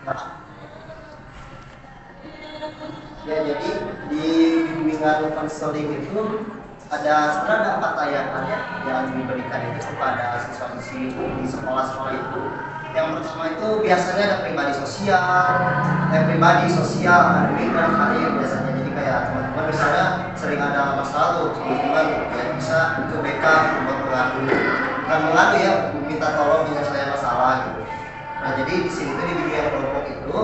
Ya, jadi di bimbingan konseling itu sebenarnya ada 4 tayangan ya yang diberikan itu kepada siswa di sekolah-sekolah itu. Yang pertama itu biasanya ada pribadi sosial, akademik dan karir biasanya. Jadi kayak teman-teman misalnya sering ada masalah tuh teman-teman ya bisa ke BK buat mengadu, bukan mengadu ya, minta tolong menyelesaikan masalah gitu. Nah, jadi di sini tuh di bimbingan kelompok itu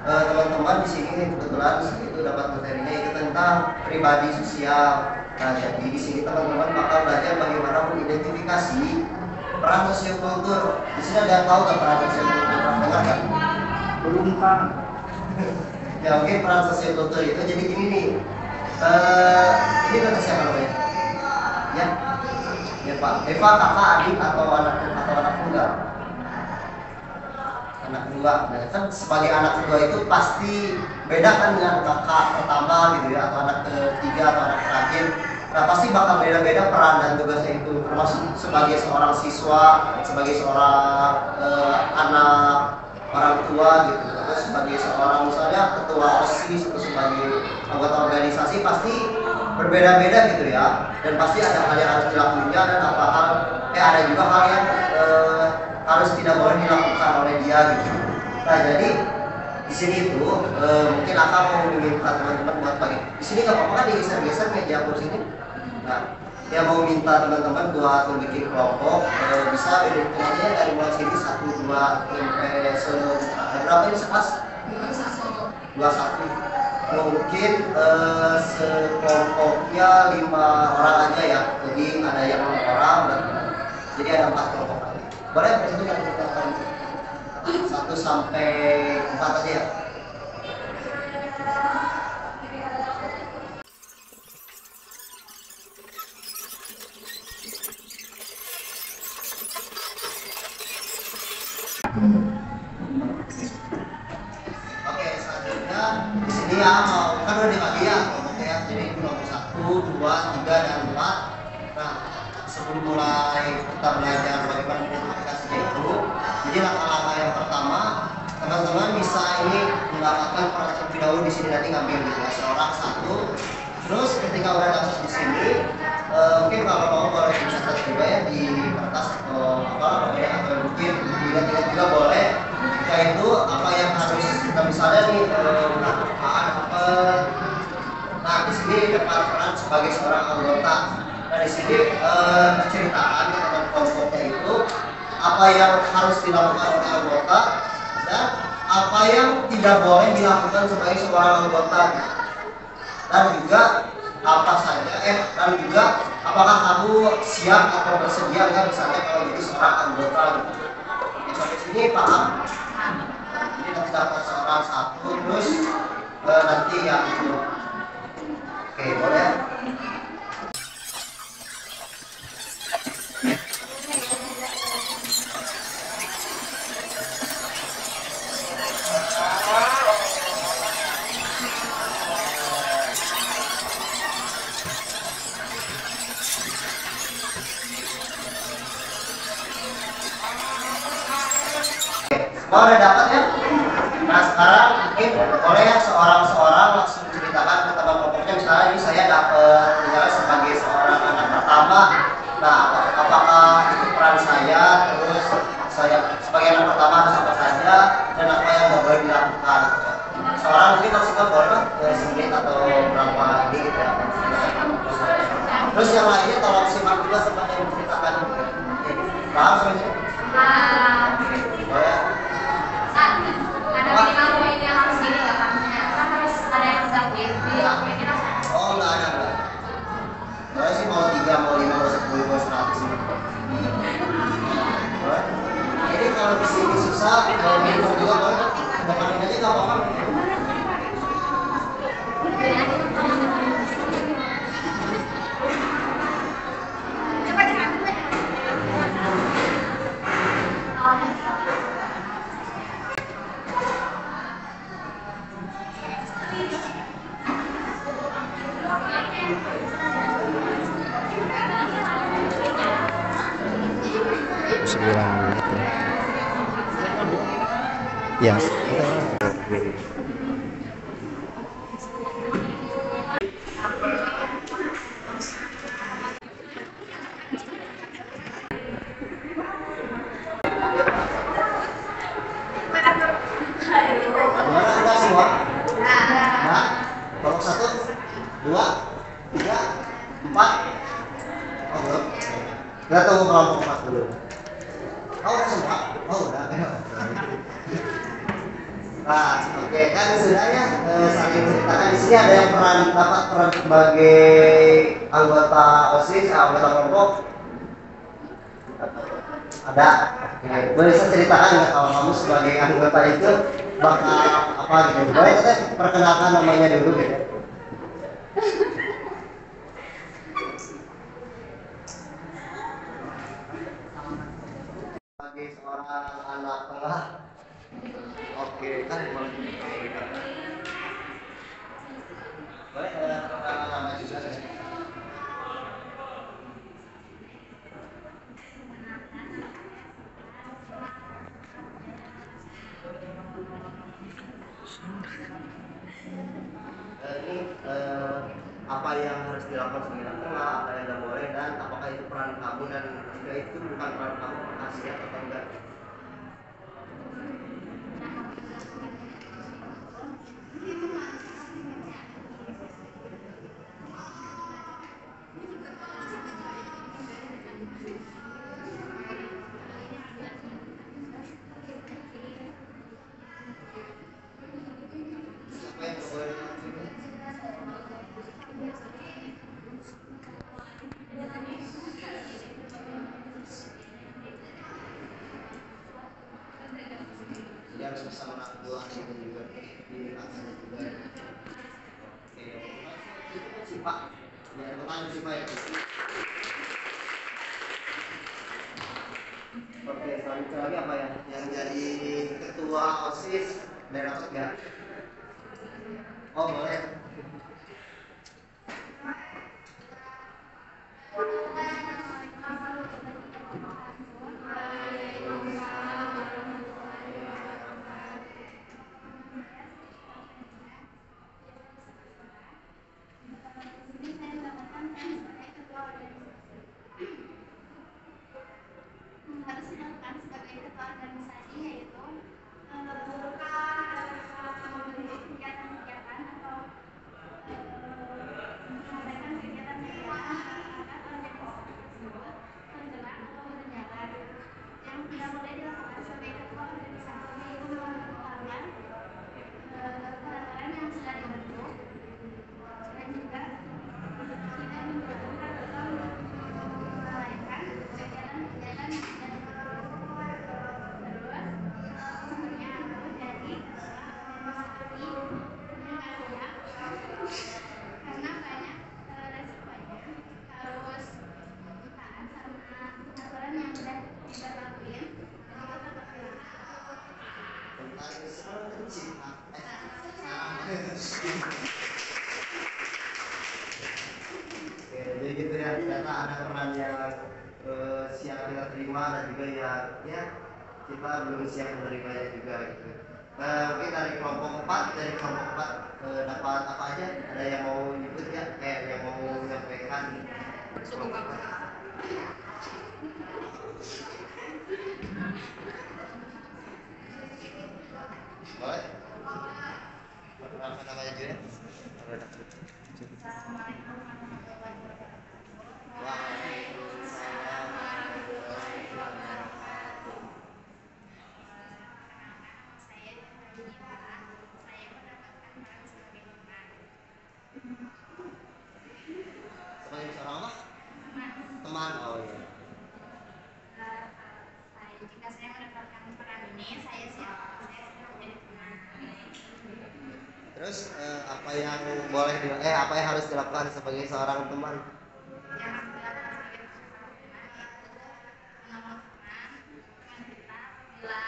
teman-teman di sini kebetulan itu dapat materinya itu tentang pribadi sosial. Nah, jadi di sini teman-teman bakal belajar bagaimana mengidentifikasi peran sosiokultur. Di sini ada tahu nggak peran sosiokultur? Pernah dengar nggak? Belum Kang. Ya, oke, peran sosiokultur itu jadi gini nih. Ini kata siapa namanya? Ya, ya Pak. Eva, kakak, adik atau anak tunggal? Anak kedua. Nah, kan sebagai anak kedua itu pasti beda kan dengan kakak pertama gitu ya, atau anak ketiga atau anak terakhir. Nah, pasti bakal beda-beda peran dan tugasnya itu, termasuk sebagai seorang siswa, sebagai seorang anak orang tua gitu, terus sebagai seorang misalnya ketua OSIS atau sebagai anggota organisasi pasti berbeda-beda gitu ya, dan pasti ada hal yang harus dilakukannya dan ada juga hal yang harus tidak boleh dilakukan oleh dia gitu. Nah, jadi di sini itu mungkin akan mau meminta teman-teman buat bagi. Di sini nggak apa-apa kan digeser-geser meja kursi ini. Nah, dia mau minta teman-teman buat membuat kelompok, bisa hitungannya dari mulai sini 1, 2 sampai berapa ini sekelas? 21. Mungkin sekelompoknya 5 orang aja ya. Jadi ada yang 6 orang dan jadi ada 4 kelompok. Boleh itu yang kita 1 sampai 4 aja ya. Oke, selanjutnya di sini ya kan udah dibagi ya kelompoknya ya. Jadi kelompok 1, 2, 3 dan 4. Nah, sebelum mulai kita belajar bagaimana identifikasinya itu, jadi langkah-langkah yang pertama teman-teman bisa ini mendapatkan peran terlebih dahulu di sini, nanti ngambil gitu ya, seorang satu. Terus ketika udah dapat di sini, mungkin kalau mau boleh dicatat juga ya di kertas atau atau mungkin dilihat juga boleh. Yaitu apa yang harus kita misalnya nih melakukan apa. Nah, di sini dapat peran sebagai seorang anggota. Nah, di sini diceritakan tentang kelompoknya itu apa yang harus dilakukan oleh anggota dan apa yang tidak boleh dilakukan sebagai seorang anggota, dan juga apa saja dan juga apakah kamu siap atau bersedia nggak misalnya kalau jadi seorang anggota gitu. Ya, sampai sini paham? Ini nanti dapat seorang satu terus nanti ya itu. Oke, boleh. Semua udah dapat ya? Nah, sekarang mungkin boleh ya seorang-seorang langsung ceritakan ke teman kelompoknya. Misalnya ini saya dapat misalnya sebagai seorang anak pertama. Nah, apakah itu peran saya, terus saya sebagai anak pertama harus apa saja dan apa yang nggak boleh dilakukan. Seorang mungkin maksimal boleh semenit atau berapa ini gitu ya. Terus yang lainnya tolong simak juga seperti yang diceritakan. Oke, paham semuanya? Boleh. Ada minimal poin yang harus ini nggak kan? Kan harus ada yang sakit. Oh, nggak ada. Saya sih mau 3, mau 5, mau 10, mau 100 ini. Boleh. Jadi kalau di sini susah, kalau minum juga boleh. Depanin aja nggak apa-apa. Cepat. Ya. Udah semua? Nah, kelompok 1, 2, 3, 4. Oh belum. Kita tunggu kelompok 4 dulu. Oh udah semua? Oh udah. Nah, oke kan sudah ya. Saling ceritakan di sini ada yang dapat peran sebagai anggota OSIS, anggota kelompok. Ada. Oke, boleh saya ceritakan nggak kalau kamu sebagai anggota itu bakal apa gitu? Boleh kita perkenalkan namanya dulu gitu. Sebagai seorang anak tengah, oke kan boleh kita. Boleh perkenalan nama juga. Ini apa yang harus dilakukan sebagai anak tengah, apa yang tidak boleh, dan apakah itu peran kamu, dan jika itu bukan peran kamu, kasihan atau enggak? Apa yang tidak boleh dilakukan? Jadi harus bisa menanggulangi itu juga di atasnya juga. Oke, itu kan sih Pak. Ya, pertanyaan sih Pak itu. Oke, selanjutnya lagi apa ya? Yang jadi ketua OSIS daerah Tegal. Oh boleh. Harus dilakukan sebagai ketua organisasi yaitu kegiatan-kegiatan atau menyampaikan kegiatan-kegiatan agar organisasi tersebut bergerak atau berjalan. Yang tidak boleh dilakukan sebagai ketua organisasi yaitu mempertahankan peraturan yang sudah dibentuk dan juga tidak melakukan atau melalaikan kegiatan-kegiatan yang sudah dibentuk. Terus sebenarnya aku jadi organisasi yang banyak karena banyak resikonya harus taat sama aturan yang sudah diberlakuin dan itu tetap Oke, jadi gitu ya, ternyata ada peran yang siap kita terima dan juga yang ya kita belum siap menerimanya juga gitu. Mungkin dari kelompok 4 dapat apa aja? Ada yang mau nyebut ya? Yang mau menyampaikan kelompok 4? Boleh? Perkenalkan namanya juga ya? Waalaikumsalam warahmatullahi wabarakatuh. Sebagai seorang apa? Teman. Oh iya. jika saya mendapatkan peran ini saya siap menjadi teman. Terus apa yang boleh apa yang harus dilakukan sebagai seorang teman? Yang harus dilakukan sebagai seorang teman yaitu menolong teman kita bila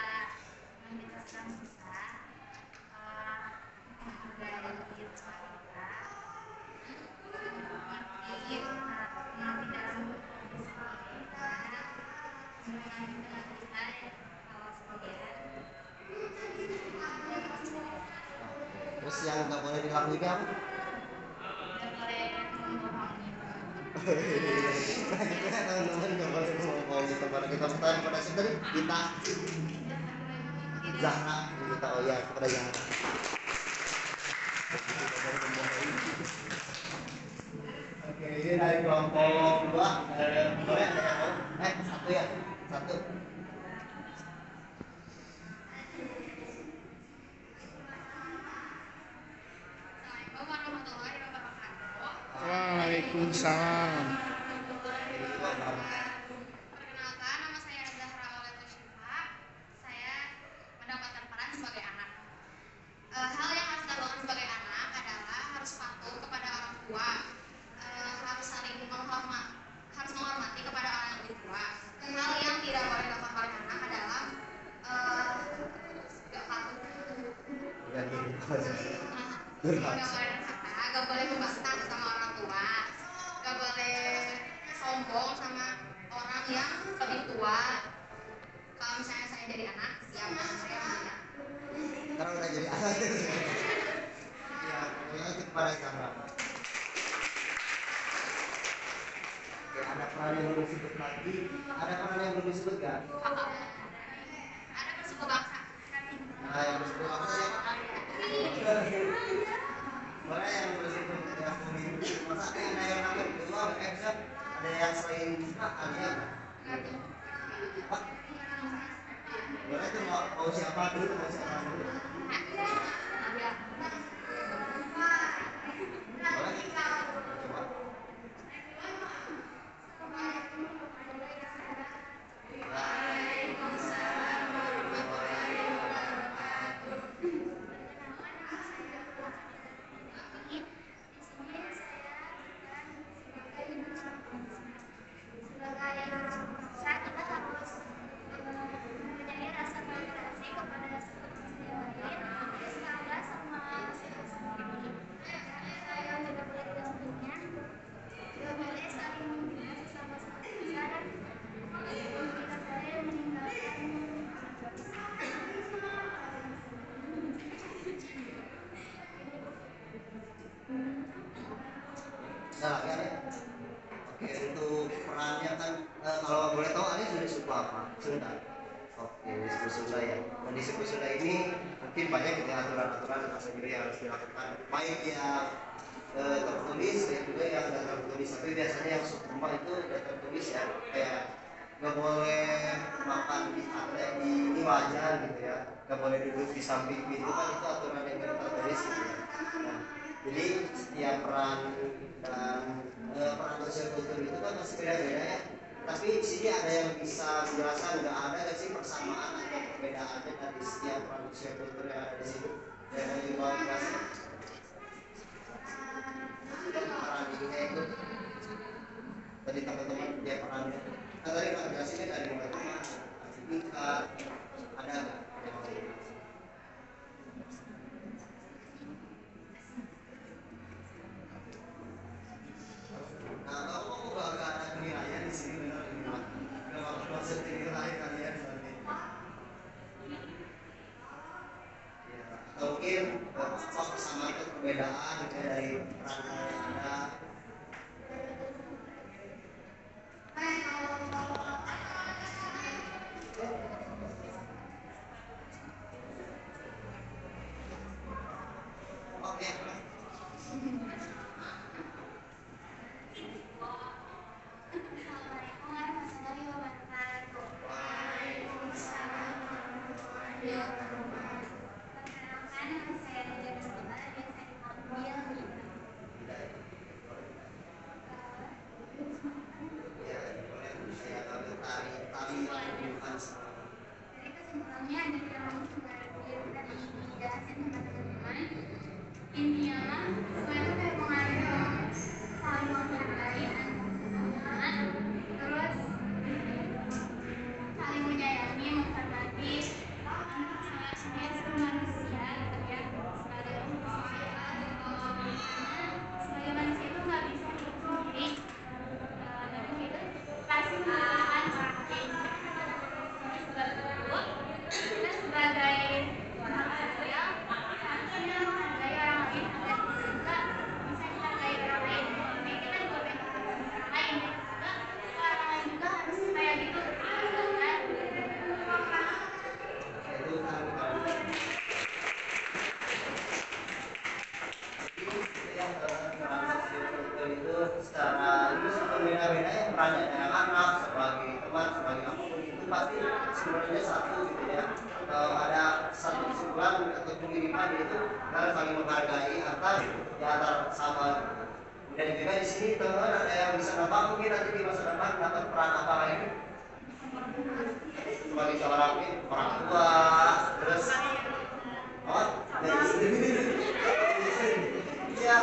kita sedang susah, menghargai teman kita, mengerti dalam kondisi gimana, dengan kita kalau sendirian. Terus yang nggak boleh dilakuin apa? Nggak boleh membohongi. Teman-teman nggak boleh ngomong gitu pada kita pertanyaan pada sendiri kita Zahra kita oh ya kepada Zahra. Oke, ini dari kelompok 2 boleh ada yang satu ya satu. Assalamualaikum warahmatullahi wabarakatuh. Waalaikumsalam. Perkenalkan, nama saya Zahra Oleta Syifa. Saya mendapatkan peran sebagai anak. Hal yang harus dilakukan sebagai anak adalah harus patuh kepada orang tua, harus saling harus menghormati kepada orang yang lebih tua. Hal yang tidak boleh dilakukan oleh anak adalah gak patuh, gak boleh durhaka, gak boleh membantah sama orang tua, gak boleh sombong sama orang yang lebih tua. Kalau misalnya saya jadi anak, ya saya menghina. Sekarang udah jadi anak ya pokoknya itu kepada Zahra. Oke, ada peran yang belum disebut lagi, ada peran yang belum disebut kan? Ada bersuku bangsa. Nah yang disebut apa siapa? Boleh yang disebut ya pemimpin masa ada yang namanya kedua ada yang selain ada apa? Boleh tuh mau siapa dulu mau siapa dulu? Boleh coba. Nah, ya, oke untuk perannya kan kalau boleh tahu Ali sudah suku apa? Sunda. Oke, di suku Sunda ya. Dan di suku Sunda ini mungkin banyak gitu aturan-aturan apa juga yang harus dilakukan. Baik yang tertulis dan juga yang tidak tertulis. Tapi biasanya yang suku rumah itu tidak tertulis ya. Kayak nggak boleh makan di area di wajan gitu ya. Nggak boleh duduk di samping pintu kan itu aturan yang tidak tertulis gitu ya. Nah, jadi setiap peran dan peran sosial kultur itu kan masih beda-beda ya. Tapi di sini ada yang bisa menjelaskan nggak ada nggak sih persamaan atau perbedaannya dari setiap peran sosial kultur yang ada di sini? Yang mau dibawa jelasin? Peran ininya itu tadi teman-teman dia perannya. Nah, tadi kan jelasinnya dari mulai teman, tingkat, ada nggak yang mau dijelasin? Nah, kamu kok gak ada penilaian di sini benar benar nggak bakal masuk penilaian kalian nanti. Ya, atau mungkin apa persamaan atau perbedaan gitu ya, dari peran yang ada. Oke, Assalamualaikum warahmatullahi wabarakatuh. Perkenalkan, nama saya Nadia Bismillah, biasa dipanggil Nina. kesimpulannya satu gitu ya. Ada satu kesimpulan atau pengiriman itu kalian saling menghargai antar sama. Dan juga di sini teman-teman ada yang bisa dapat mungkin nanti di masa depan dapat peran apa lagi sebagai seorang orang tua, terus ya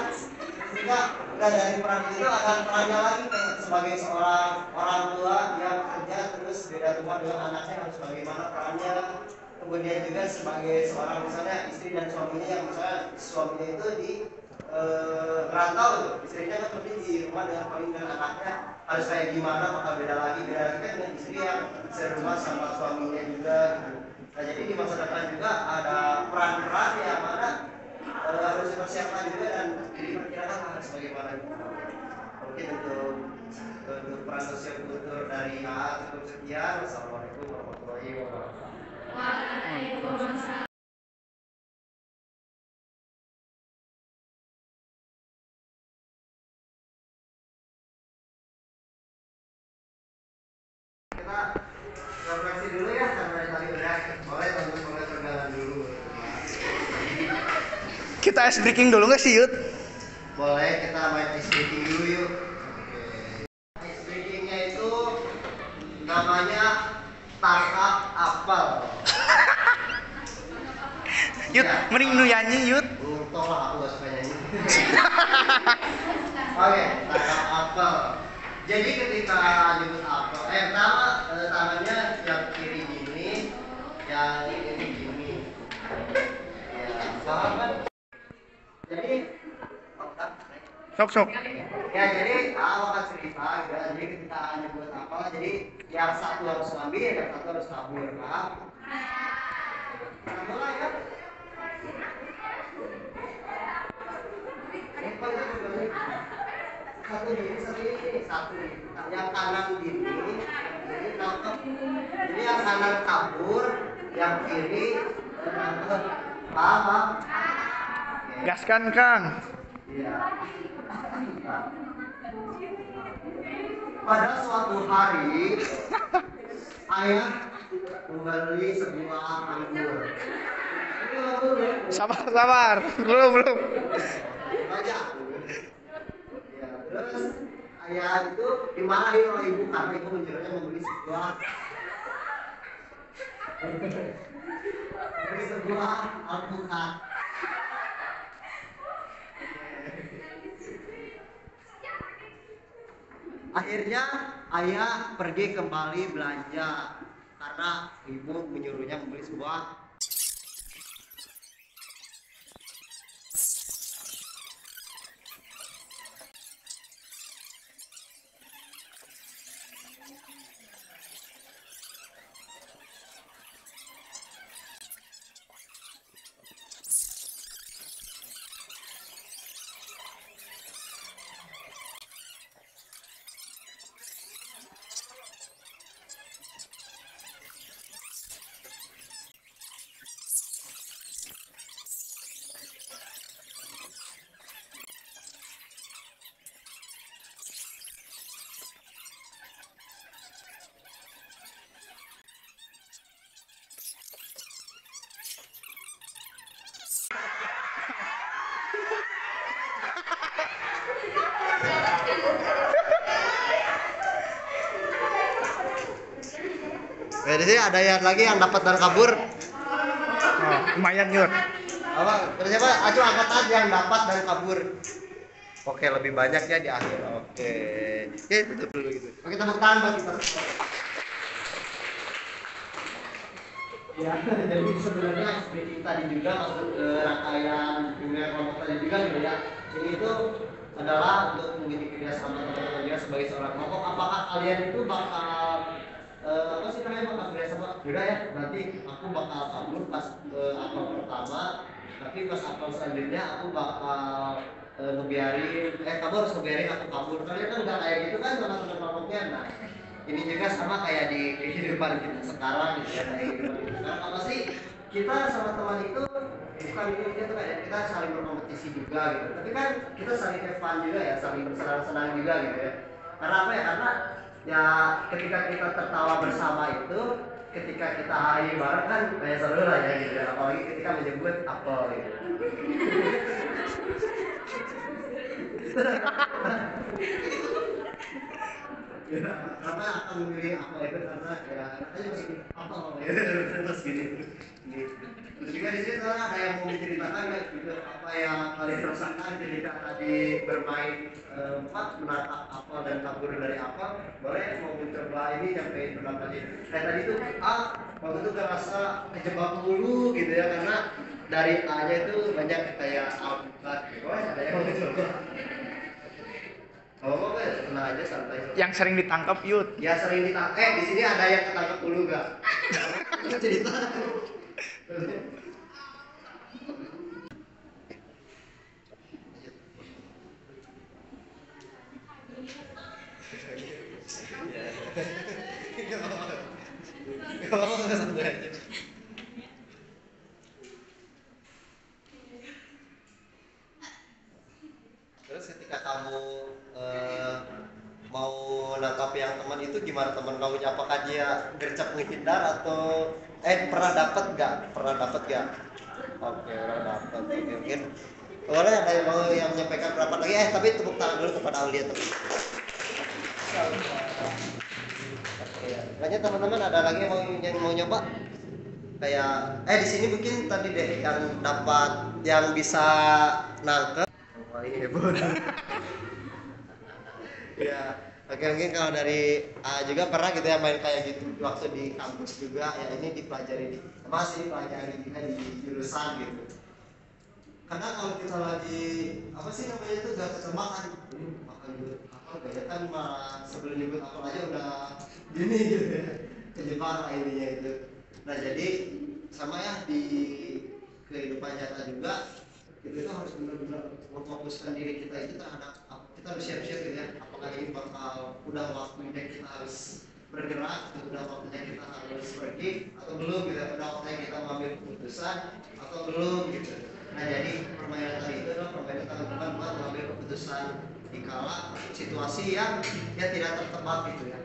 sehingga dari peran itu akan perannya lagi kayak sebagai seorang orang tua yang kerja terus beda rumah dengan anaknya harus bagaimana perannya, kemudian juga sebagai seorang misalnya istri dan suaminya yang misalnya suaminya itu di rantau tuh, istrinya kan pergi di rumah dengan paling dengan anaknya harus kayak gimana, maka beda lagi kan dengan istri yang serumah sama suaminya juga gitu. Nah jadi di masa depan juga ada peran-peran yang mana harus dipersiapkan juga dan diperkirakan harus bagaimana. Mungkin untuk peran sosial kultur dari cukup sekian. Wassalamualaikum warahmatullahi wabarakatuh. Waalaikumsalam. Kita refleksi dulu ya sampai tadi beres. Boleh boleh perjalanan dulu. Kita ice breaking dulu nggak sih, Yud? Boleh, kita main ice breaking dulu yuk. Oke. Ice breakingnya itu namanya tangkap apel. Yud, Ya, mending nu nyanyi, Yud. Untung lah aku gak suka nyanyi. Oke, tangkap apel. Jadi ketika nyebut apel, pertama tangannya yang kiri gini, yang ini gini. Ya, paham kan? Jadi Sok. ya jadi awal kan cerita gitu. Jadi ketika nyebut apel, jadi yang satu harus ngambil, yang satu harus kabur, paham? Nah, mulai ya. Satu yang kanan gini, jadi nangkep. Jadi yang kanan kabur, yang kiri nangkep. Paham? Gaskan, Kang. Iya. Pada suatu hari, ayah membeli sebuah anggur. Sabar. Belum. Banyak. Ya, terus ayah itu dimarahi oleh ibu karena ibu menyuruhnya membeli sebuah alpukat. Akhirnya ayah pergi kembali belanja karena ibu menyuruhnya membeli sebuah. Di sini ada yang lagi yang dapat dan kabur. Oh, lumayan, Yud. Apa? Ternyata acu angkat aja yang dapat dan kabur. Oke, lebih banyaknya di akhir. Oke. Oke, tutup dulu gitu. Oke, tepuk tangan buat kita. Ya, jadi sebenarnya seperti tadi juga masuk ke rangkaian pemilihan kelompok tadi juga gitu ya. Ini itu adalah untuk mendidik kerjasama teman-teman juga sebagai seorang kelompok. Apakah kalian itu bakal apa sih namanya bakal kerjasama? Beda ya. Nanti aku bakal kabur pas apel pertama, tapi pas apel selanjutnya aku bakal ngebiarin kamu harus ngebiarin aku kabur. Kalian kan udah kayak gitu kan sama teman kelompoknya. Nah, ini juga sama kayak di kehidupan kita sekarang gitu ya, kayak kehidupan kita sekarang apa sih kita sama teman itu bukan itu tuh kayak kita saling berkompetisi juga gitu, tapi kan kita saling have fun juga ya, saling bersenang-senang juga gitu ya. Karena apa ya, karena ya ketika kita tertawa bersama itu ketika kita hari bareng kan kayak seru lah ya gitu ya. Apalagi ketika menyebut apel gitu. Ya, karena akan memilih apa itu karena ya katanya masih apa ya terus gini. Terus juga di sini soalnya ada yang mau menceritakan ya gitu apa yang kalian rasakan ketika tadi bermain menatap apel dan kabur dari apel. Boleh mau mencoba ini sampai berapa tadi? Kayak tadi tuh waktu itu kerasa kejebak mulu gitu ya karena dari A-nya itu banyak kayak alpukat gitu. Oh, ada yang mau mencoba. Oh, tenang aja santai. Yang sering ditangkap Yud. Ya sering ditangkap. Di sini ada yang ketangkep dulu gak? Cerita. Terus ketika kamu mau nangkap yang teman itu gimana teman kamu? Apakah dia gercep menghindar atau pernah dapat gak? Oke, pernah dapat. Oke, mungkin boleh ada yang mau yang menyampaikan pendapat lagi? Tapi tepuk tangan dulu kepada Aulia tuh. Oke, lanjut teman-teman, ada lagi yang mau nyoba? Kayak di sini mungkin tadi deh yang dapat yang bisa nangkep. Wah, ini heboh. Ya, oke mungkin kalau dari juga pernah gitu ya main kayak gitu waktu di kampus juga ya ini masih dipelajari juga di jurusan gitu. Karena kalau kita lagi apa sih namanya itu gak ketermakan makan apa gaya kan malah sebelum nyebut apa aja udah gini gitu ya kejebak intinya itu. Nah jadi sama ya di kehidupan nyata juga kita itu harus benar-benar memfokuskan diri kita itu terhadap kita harus siap-siap gitu ya apakah ini bakal udah waktunya kita harus bergerak udah waktunya kita harus pergi atau belum gitu udah waktunya kita mengambil keputusan atau belum gitu. Nah jadi permainan tadi itu adalah permainan teman-teman buat mengambil keputusan di kala situasi yang tidak tertebak gitu ya.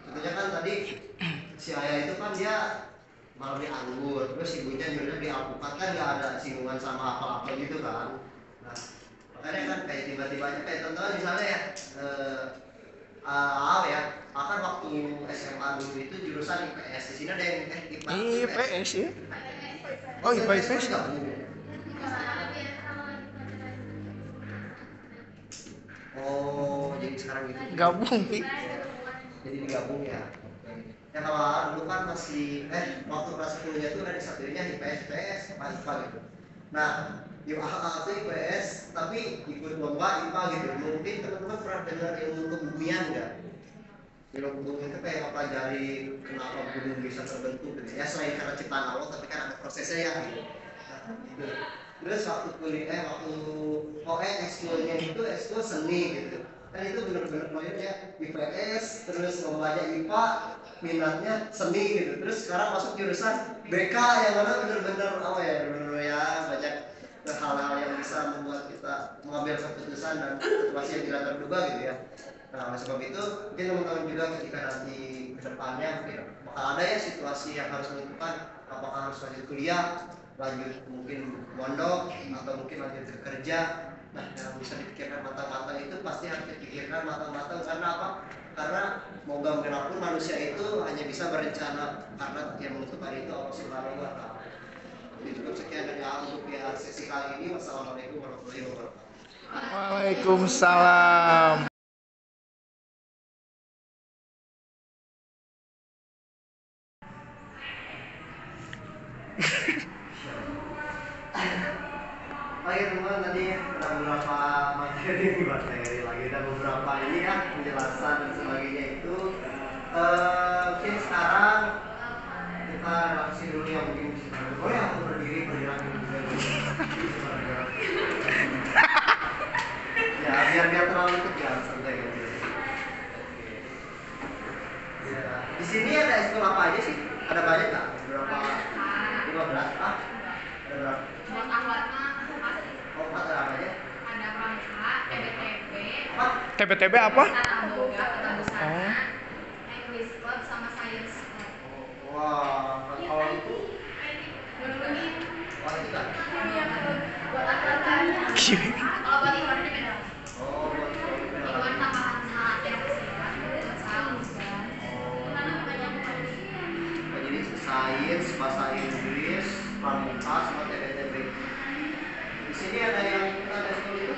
Tentunya kan tadi si Ayah itu kan dia malah di anggur, terus ibunya nyuruhnya di alpukat kan nggak ada singgungan sama apa-apa gitu kan. Nah makanya kan kayak tiba-tiba aja kayak contohnya misalnya ya akan waktu SMA dulu itu jurusan IPS di sini ada yang IPA IPS ya? Oh IPA IPS. Oh jadi sekarang gitu. Gabung Pi. Jadi digabung ya. Ya kalau dulu kan masih waktu kelas 10 nya itu udah disatuinnya IPS IPA gitu. Nah di AA itu IPS tapi ikut lomba IPA gitu. Mungkin teman-teman pernah dengar ilmu kebumian nggak? Ilmu kebumian itu kayak mempelajari kenapa gunung bisa terbentuk gitu. Ya selain karena ciptaan Allah tapi kan ada prosesnya ya gitu. Nah, gitu. Terus waktu kuliah ekskul-nya itu ekskul seni gitu. Kan itu benar-benar ya IPS terus lombanya IPA minatnya seni gitu terus sekarang masuk jurusan BK yang mana benar-benar benar-benar ya banyak hal-hal yang bisa membuat kita mengambil keputusan dan situasi yang tidak terduga gitu ya. Nah oleh sebab itu mungkin teman-teman juga ketika nanti ke depannya mungkin bakal ada ya situasi yang harus menentukan apakah harus lanjut kuliah lanjut mungkin mondok atau mungkin lanjut ke kerja. Nah, yang bisa dipikirkan matang-matang itu pasti harus dipikirkan matang-matang karena apa? Karena mau bagaimanapun manusia itu hanya bisa berencana karena yang menentukan itu Allah Subhanahu wa taala. Jadi cukup sekian dari untuk ya sesi kali ini. Wassalamualaikum warahmatullahi wabarakatuh. Waalaikumsalam. Oke teman tadi ada beberapa materi lagi ada beberapa ini ya penjelasan dan sebagainya itu mungkin sekarang kita reaksi dulu yang mungkin boleh aku berdiri bergerak juga ya biar terlalu tegang santai gitu. Ya. Di sini ada ekskul apa aja sih? Ada banyak nggak? Berapa? 15? Ada berapa? Oh, ada apa aja? Ada pramuka, TBTB, Apa? TBTB apa? Tata Boga, Tata Busana, English Club sama Science Club. Wow, nggak? Kalau buat Iwan ini beda. Oh, buat Iwan tambahan syaratnya oh, jadi sains, bahasa Inggris, pramuka, sama TBTB. Di sini ada yang ada sekolah itu?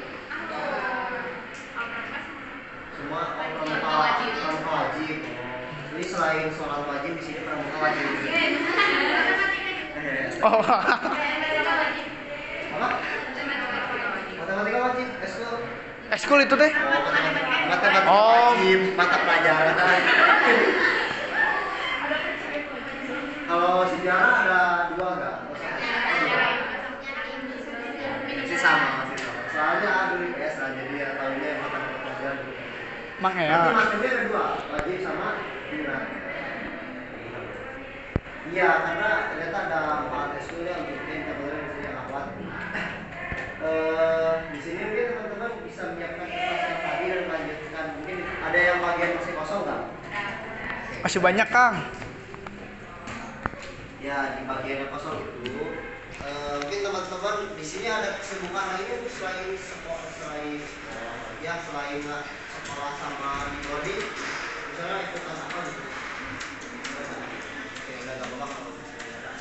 Semua pramuka wajib. Pramuka wajib. Oh. Jadi selain sholat wajib di sini pramuka wajib. Oh. Apa? Matematika wajib. Eskul. Eskul itu teh? Oh, matematika Oh. wajib, mata pelajaran. Kalau sejarah ada 2 enggak? Masih sama, masih sama. Soalnya dulu IPS lah, jadi ya tahunya mata pelajaran. Mang Tapi ya. maksudnya ada 2, wajib sama minat. Iya, karena ternyata ada 4 eskul yang mungkin teman-teman di sini yang awal. Di sini mungkin teman-teman bisa menyiapkan kertas yang tadi dan melanjutkan. Mungkin ada yang bagian masih kosong nggak? Masih banyak, Kang. Ya, di bagian yang kosong itu mungkin teman-teman di sini ada kesibukan lainnya tuh selain sekolah, selain sekolah sama di Bodi, misalnya ikutan apa gitu. Oke, udah nggak apa-apa kalau misalnya ada.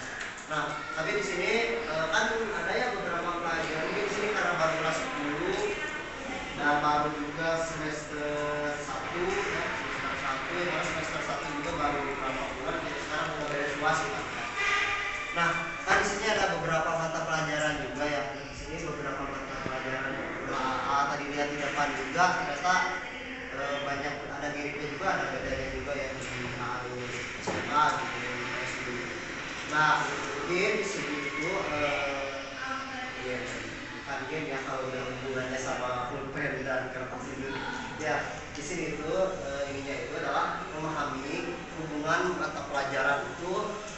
Nah, tapi di sini kan ada ya beberapa pelajaran. Mungkin di sini karena baru kelas 10 dan baru juga semester 1 ya, semester 1 juga baru beberapa bulan. Jadi sekarang udah beres UAS kan. Nah, kan di sini ada beberapa mata pelajaran juga ya. Di sini beberapa mata pelajaran. Nah, tadi lihat di depan juga ternyata banyak ada miripnya juga, ada bedanya juga yang di harus SMA gitu yang di SD. Nah, mungkin di sini itu ya, bukan game ya kalau udah hubungannya sama pulpen dan kertas itu. Ya, di sini itu ininya itu adalah memahami hubungan mata pelajaran itu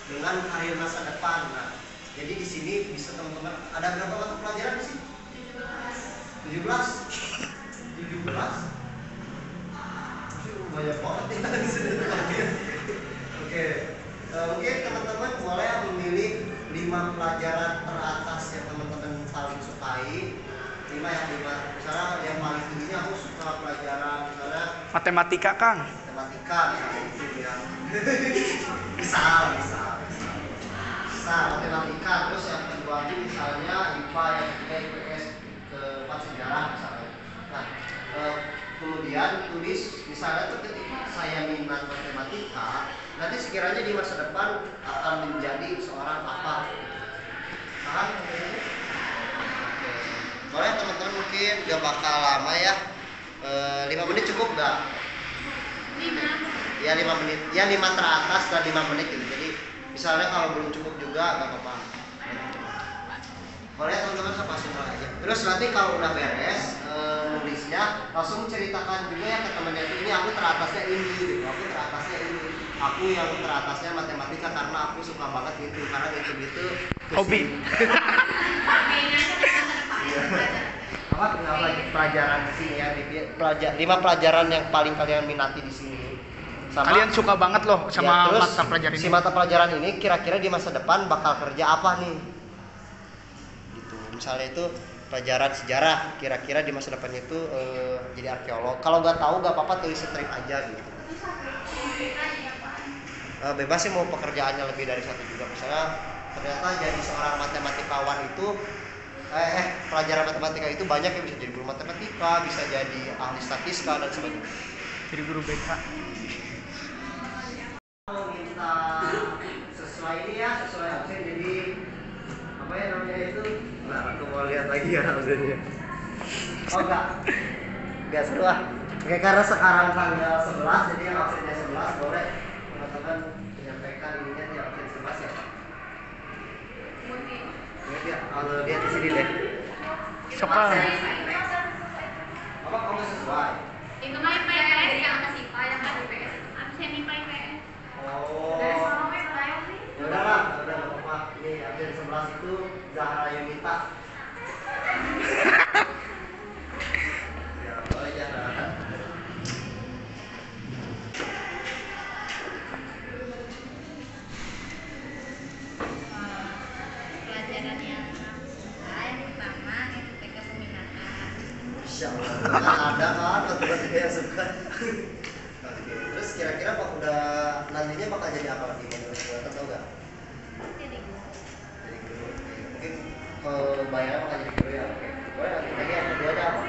dengan karir masa depan. Nah, jadi di sini bisa teman-teman ada berapa mata pelajaran di sini? 17. 17. Banyak banget nih di sini. Oke. Mungkin teman-teman boleh memilih 5 pelajaran teratas yang teman-teman paling sukai. 5. Misalnya yang paling tingginya aku suka pelajaran misalnya Matematika, Kang. matematika misalnya itu ya. bisa matematika. Terus yang kedua itu misalnya IPA, yang ketiga IPS, keempat sejarah misalnya. Nah, kemudian tulis misalnya tuh ketika saya minat matematika, nanti sekiranya di masa depan akan menjadi seorang apa? Paham? Oke. Boleh teman-teman mungkin gak bakal lama ya. 5 menit cukup nggak? 5. Ya 5 menit. Ya 5 teratas dan 5 menit gitu. Jadi misalnya kalau belum cukup juga nggak apa-apa. Boleh teman-teman sama semua aja. Terus nanti kalau udah beres nulisnya langsung ceritakan juga ya ke temennya itu, ini aku teratasnya ini gitu. Aku teratasnya ini. Aku yang teratasnya matematika karena aku suka banget gitu. Karena gitu Hobi. Apa pelajaran di sini ya? 5 pelajaran yang paling kalian minati di sini. Sama, Kalian suka banget loh sama terus mata pelajaran si ini. mata pelajaran ini kira-kira di masa depan bakal kerja apa nih? Gitu. Misalnya itu pelajaran sejarah, kira-kira di masa depannya itu jadi arkeolog. Kalau nggak tahu nggak apa-apa, tulis strip aja gitu. Bebas sih mau pekerjaannya lebih dari satu juga. Misalnya ternyata jadi seorang matematikawan itu pelajaran matematika itu banyak yang bisa jadi guru matematika, bisa jadi ahli statistika dan sebagainya. Jadi guru BK. Minta sesuai ini ya, sesuai absen. Jadi apa ya namanya itu? Nah, aku mau lihat lagi ya absennya. Oh enggak seru ah. Oke, karena sekarang tanggal 11, jadi yang absennya 11 boleh teman-teman menyampaikan ininya di absen 11 ya. Ingat ya, kalau lihat di sini deh. Siapa? Apa kamu sesuai? Itu mah IPS yang atas IPA, yang atas IPS itu absen IPA IPS. Oh. Dari sekolah wes saya sih. Ya udahlah, udah nggak apa-apa. Ini absen 11 itu Zahra Yunita. Ya, boleh Zahra. Pelajaran yang Masya Allah, kan ada kan teman-teman yang suka. Oke, terus kira-kira Pak udah nantinya bakal jadi apa lagi menurut gue, atau enggak? Jadi guru. Jadi guru. Oke. Mungkin bayangan bakal jadi guru ya. Oke. Boleh nanti lagi yang kedua aja apa?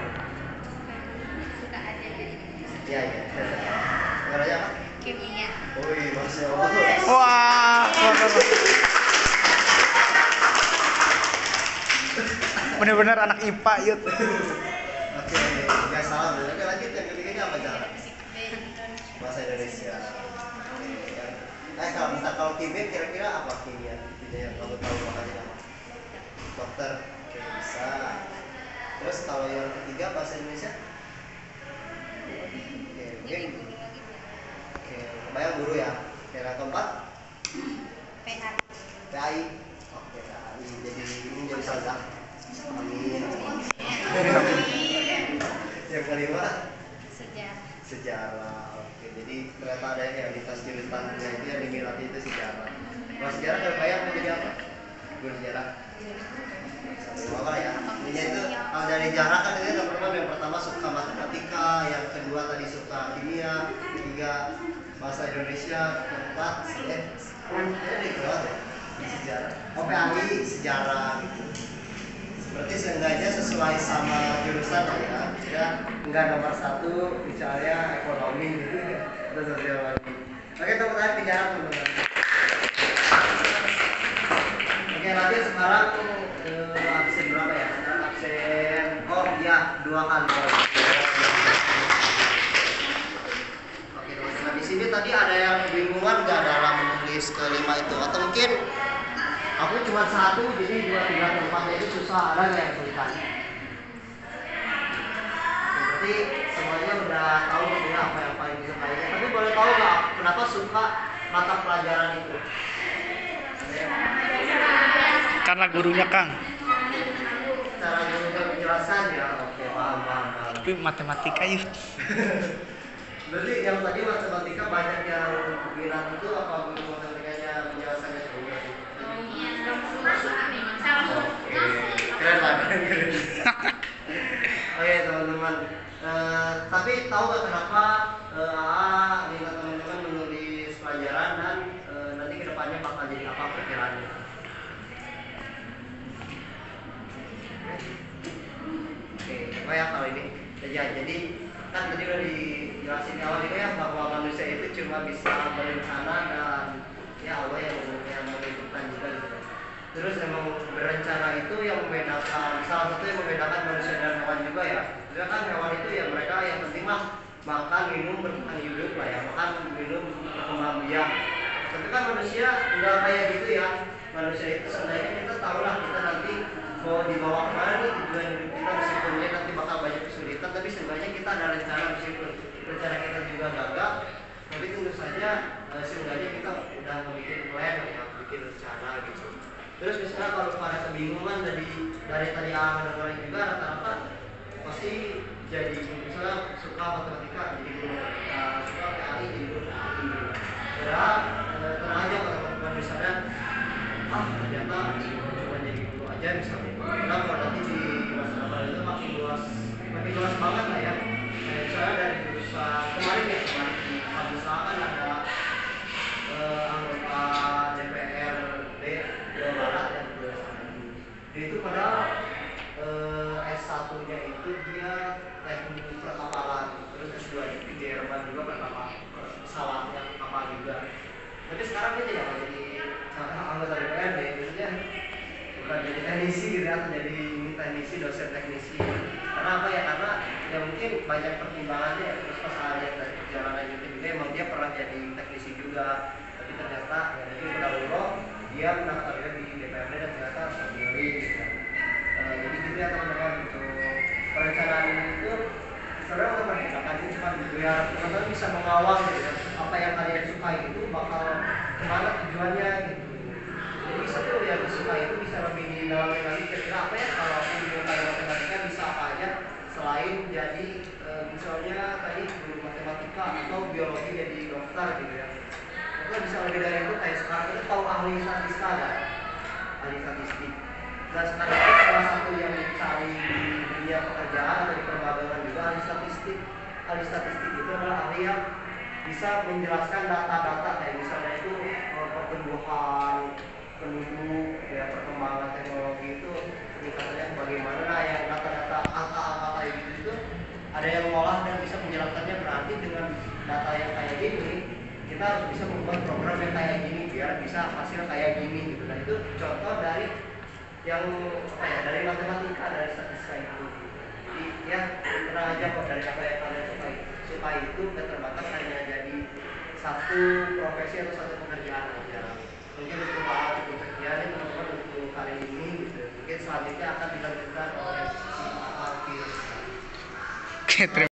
Suka aja jadi. Iya iya. Sekarang aja apa? Kimia. Wih, Masya Allah. Wah. Bener-bener anak IPA yut. Oke, nggak salah bener. Oke lanjut yang ketiganya apa jalan? Bahasa Indonesia. Oke. Kalau misal kalau kimia kira-kira apa kimia? Yang kamu tahu makanya apa? Dokter. Oke, bisa. Terus kalau yang ketiga bahasa Indonesia? Oke, mungkin. Oke, kebayang guru ya. Yang keempat? PA. PAI. Oke, PAI. Jadi ini jadi salah. Amin. Yang kelima? Sejarah. Sejarah. Oke, jadi ternyata ada yang di tas jurusannya itu yang diminati itu sejarah. Kalau sejarah kebayang mau jadi apa? Guru sejarah. Apa ya? Intinya itu kalau dari sejarah kan ini teman-teman yang pertama suka matematika, yang kedua tadi suka kimia, ketiga bahasa Indonesia, keempat ini keluar ya sejarah. Oh PAI sejarah gitu. Berarti seenggaknya sesuai sama jurusan ya. Ya enggak nomor satu misalnya ekonomi gitu ya. Atau sosiologi. Oke tepuk tangan sejarah teman-teman. Oke lanjut sekarang absen berapa ya? Absen oh iya 2 kali. Oke teman-teman di sini tadi ada yang kebingungan nggak dalam menulis kelima itu atau mungkin aku cuma satu jadi 2, 3 tempatnya itu susah, ada nggak yang kesulitan? Berarti semuanya udah tahu gitu ya apa yang paling disukainya. Tapi boleh tahu nggak kenapa suka mata pelajaran itu? Karena gurunya Kang. Cara guru penjelasan ya, oke paham. Tapi matematika yuk. Berarti yang tadi matematika banyak yang bilang itu apa guru matematikanya penjelasannya seru berarti? Keren lah, keren. Oke teman-teman, tapi tahu nggak kenapa AA minta teman-teman menulis pelajaran dan nanti kedepannya bakal jadi apa perkiraannya? Oke, coba ya kalau ini ya, jadi kan tadi udah dijelasin di awal ini ya bahwa manusia itu cuma bisa berencana dan ya Allah yang menentukan juga gitu. Terus emang berencana itu yang membedakan, salah satu yang membedakan manusia dan hewan juga ya. Juga kan hewan itu ya mereka yang penting mah makan, minum, bertahan hidup lah ya, makan, minum, berkembang biak. Tapi kan manusia nggak kayak gitu ya. Manusia itu sebenarnya kita tahu lah kita nanti mau dibawa kemana nih tujuan hidup kita meskipun nanti bakal banyak kesulitan, tapi sebenarnya kita ada rencana meskipun rencana kita juga gagal. Tapi tentu saja seenggaknya kita udah membuat plan ya, bikin rencana gitu. Terus misalnya kalau pada kebingungan dari tadi awal juga rata-rata pasti jadi misalnya suka matematika jadi guru matematika, suka PAI jadi guru matematika. Padahal tenang aja kalau teman-teman misalnya ternyata cuma jadi guru aja misalnya. Karena kalau nanti di masa depan itu makin luas banget lah ya. Misalnya dari jurusan kemarin di Fakultas kan ada anggota DPRD Jawa Barat yang dia itu padahal S1-nya itu dia teknik perkapalan, terus S2-nya di Jerman juga pesawatnya kapal juga. Tapi sekarang dia tidak jadi anggota DPRD, maksudnya bukan jadi teknisi gitu atau jadi teknisi dosen teknisi. Karena apa ya? Karena ya mungkin banyak pertimbangannya. Terus pas lihat dari perjalanan itu juga emang dia pernah jadi teknisi juga. Tapi ternyata ya mungkin pendahulu dia mendaftarkan di DPRD dan ternyata terpilih gitu. Jadi gitu ya teman-teman untuk perencanaan itu sebenarnya untuk membedakan itu cuma biar teman-teman bisa mengawal gitu ya, apa yang kalian suka itu bakal kemana tujuannya gitu. Jadi satu yang suka itu bisa lebih didalami lagi kira-kira apa ya kalau aku mau matematika bisa apa aja selain jadi misalnya tadi guru matematika atau biologi jadi dokter gitu ya. Kita bisa lebih dari itu kayak sekarang itu tahu ahli statistika kan? Ahli statistik. Dan sekarang itu salah satu yang dicari di dunia pekerjaan atau di perbagai statistik itu adalah ahli yang bisa menjelaskan data-data kayak misalnya itu pertumbuhan penduduk, ya perkembangan teknologi itu peningkatannya bagaimana. Nah, yang data-data angka-angka kayak gitu itu ada yang mengolah dan bisa menjelaskannya. Berarti dengan data yang kayak gini kita harus bisa membuat program yang kayak gini biar bisa hasil kayak gini gitu. Nah, itu contoh dari yang dari matematika, dari statistika itu. Jadi ya tenang aja kok, dari apa yang kalian suka itu keterbatas hanya jadi satu profesi atau satu pekerjaan aja. Mungkin untuk cukup sekian ya teman-teman untuk kali ini gitu. Mungkin selanjutnya akan dilanjutkan oleh si Alfir. Oke, terima